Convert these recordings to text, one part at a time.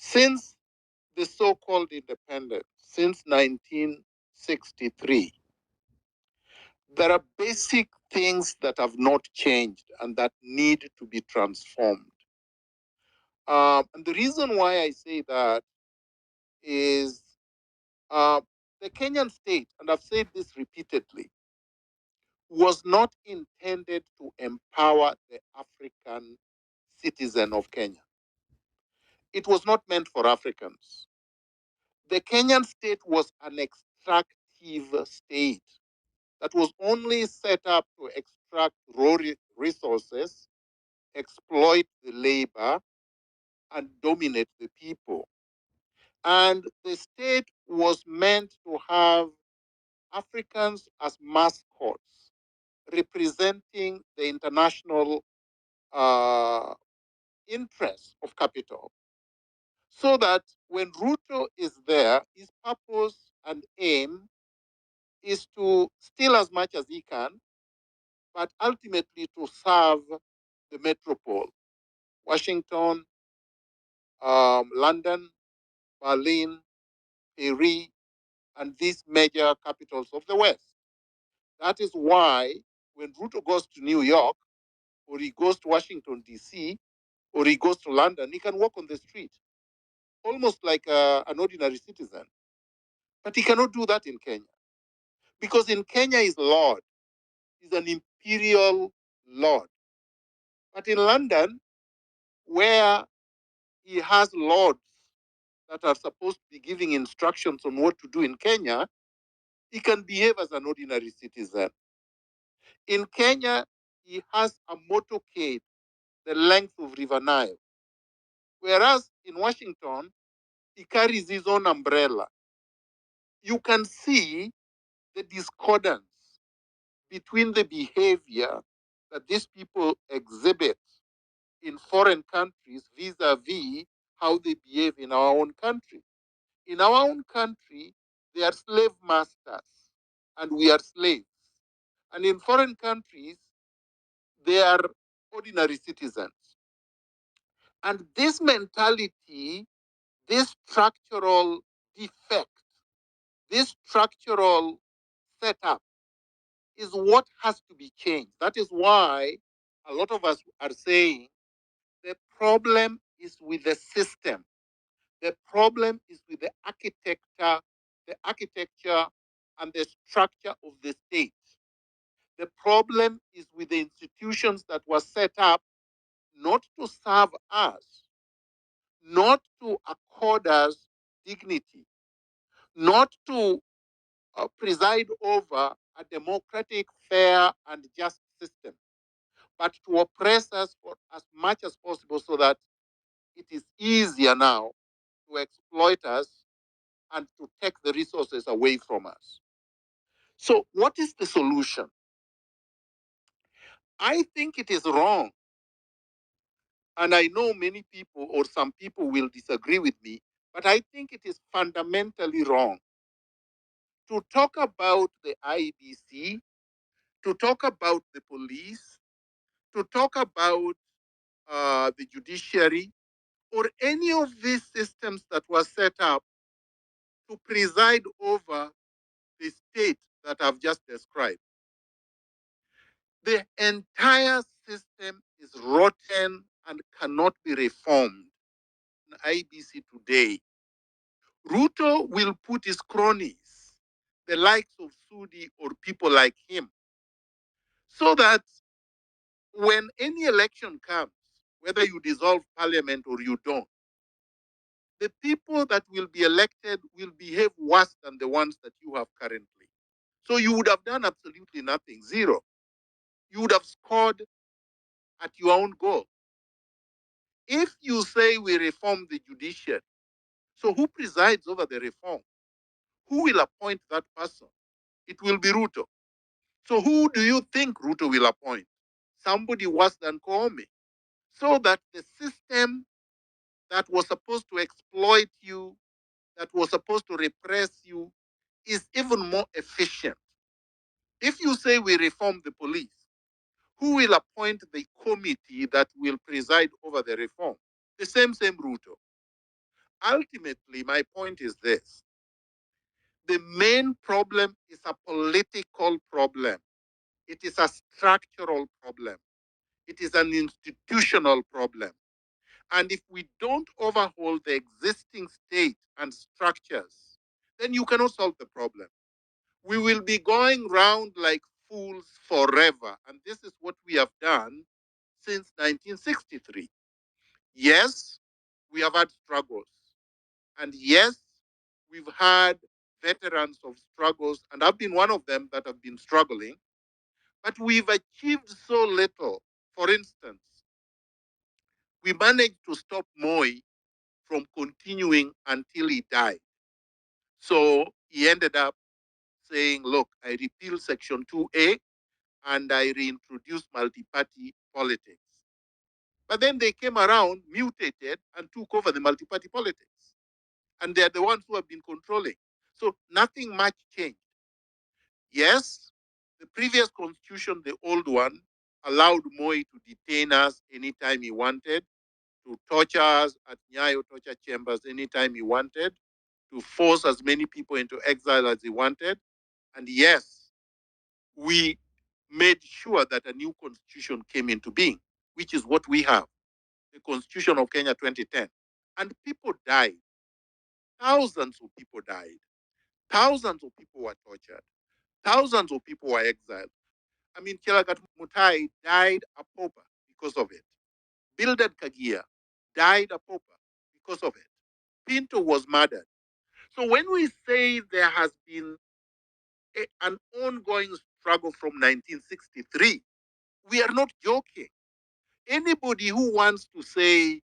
Since the so-called independence, since 1963, there are basic things that have not changed and that need to be transformed. And the reason why I say that is uh, the Kenyan state, and I've said this repeatedly, was not intended to empower the African citizen of Kenya. It was not meant for Africans. The Kenyan state was an extractive state that was only set up to extract raw resources, exploit the labor, and dominate the people. And the state was meant to have Africans as mascots, representing the international interests of capital. So that when Ruto is there, his purpose and aim is to steal as much as he can, but ultimately to serve the metropole, Washington, London, Berlin, Paris, and these major capitals of the West. That is why when Ruto goes to New York, or he goes to Washington, D.C., or he goes to London, he can walk on the street, almost like an ordinary citizen. But he cannot do that in Kenya. Because in Kenya, he's Lord. He's an imperial Lord. But in London, where he has lords that are supposed to be giving instructions on what to do in Kenya, he can behave as an ordinary citizen. In Kenya, he has a motorcade the length of River Nile. Whereas in Washington, he carries his own umbrella. You can see the discordance between the behavior that these people exhibit in foreign countries vis-a-vis how they behave in our own country. In our own country, they are slave masters and we are slaves. And in foreign countries, they are ordinary citizens. And this mentality, this structural defect, this structural setup is what has to be changed. That is why a lot of us are saying the problem is with the system. The problem is with the architecture and the structure of the state. The problem is with the institutions that were set up not to serve us, not to accord us dignity, not to preside over a democratic, fair, and just system, but to oppress us for as much as possible so that it is easier now to exploit us and to take the resources away from us. So, what is the solution? I think it is wrong. And I know many people or some people will disagree with me, but I think it is fundamentally wrong to talk about the IBC, to talk about the police, to talk about the judiciary, or any of these systems that were set up to preside over the state that I've just described. The entire system is rotten and cannot be reformed. In IBC today, Ruto will put his cronies, the likes of Sudi or people like him, so that when any election comes, whether you dissolve parliament or you don't, the people that will be elected will behave worse than the ones that you have currently. So you would have done absolutely nothing, zero. You would have scored at your own goal. If you say we reform the judiciary, so who presides over the reform? Who will appoint that person? It will be Ruto. So who do you think Ruto will appoint? Somebody worse than Koome. So that the system that was supposed to exploit you, that was supposed to repress you, is even more efficient. If you say we reform the police, who will appoint the committee that will preside over the reform? The same Ruto. ultimately, my point is this. The main problem is a political problem. It is a structural problem. It is an institutional problem. And if we don't overhaul the existing state and structures, then you cannot solve the problem. We will be going round like fools forever. And this is what we have done since 1963. Yes, we have had struggles. And yes, we've had veterans of struggles, and I've been one of them that have been struggling, but we've achieved so little. For instance, we managed to stop Moi from continuing until he died. So he ended up saying, look, I repeal Section 2A and I reintroduce multi-party politics. But then they came around, mutated, and took over the multi-party politics. And they're the ones who have been controlling. So nothing much changed. Yes, the previous constitution, the old one, allowed Moi to detain us anytime he wanted, to torture us at Nyayo torture chambers anytime he wanted, to force as many people into exile as he wanted. And yes, we made sure that a new constitution came into being, which is what we have, the Constitution of Kenya 2010. And people died. Thousands of people died. Thousands of people were tortured. Thousands of people were exiled. I mean, Chelagat Mutai died a pauper because of it. Bildad Kagia died a pauper because of it. Pinto was murdered. So when we say there has been an ongoing struggle from 1963, we are not joking. Anybody who wants to say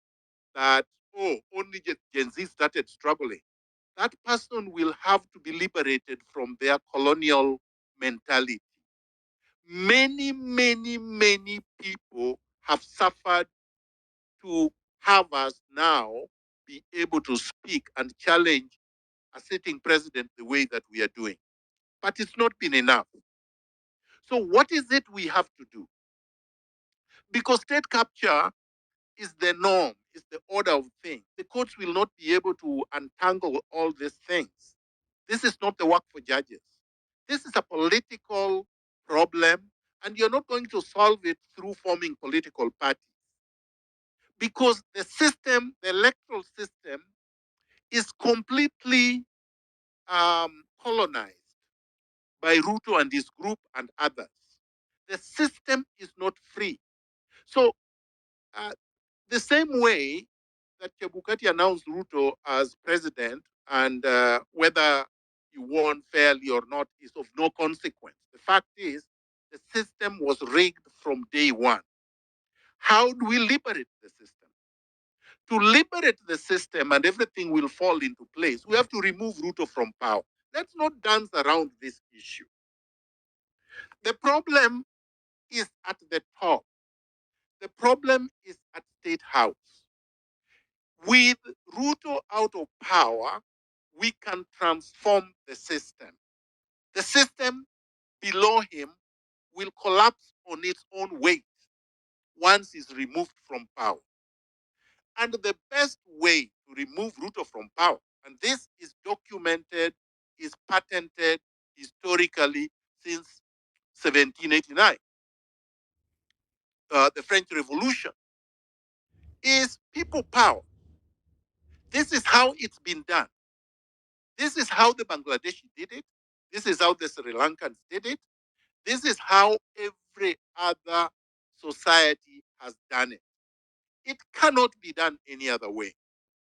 that, oh, only Gen Z started struggling, that person will have to be liberated from their colonial mentality. Many, many, many people have suffered to have us now be able to speak and challenge a sitting president the way that we are doing. But it's not been enough. So what is it we have to do? Because state capture is the norm, is the order of things. The courts will not be able to untangle all these things. This is not the work for judges. This is a political problem, and you're not going to solve it through forming political parties. Because the system, the electoral system, is completely colonized by Ruto and his group and others. The system is not free. So, the same way that Chebukati announced Ruto as president, and whether he won fairly or not is of no consequence. The fact is, the system was rigged from day one. How do we liberate the system? To liberate the system and everything will fall into place, we have to remove Ruto from power. Let's not dance around this issue. The problem is at the top. The problem is at State House. With Ruto out of power, we can transform the system. The system below him will collapse on its own weight once he's removed from power. And the best way to remove Ruto from power, and this is documented, is patented historically since 1789, the French Revolution, is people power. This is how it's been done. This is how the Bangladeshi did it. This is how the Sri Lankans did it. This is how every other society has done it. It cannot be done any other way.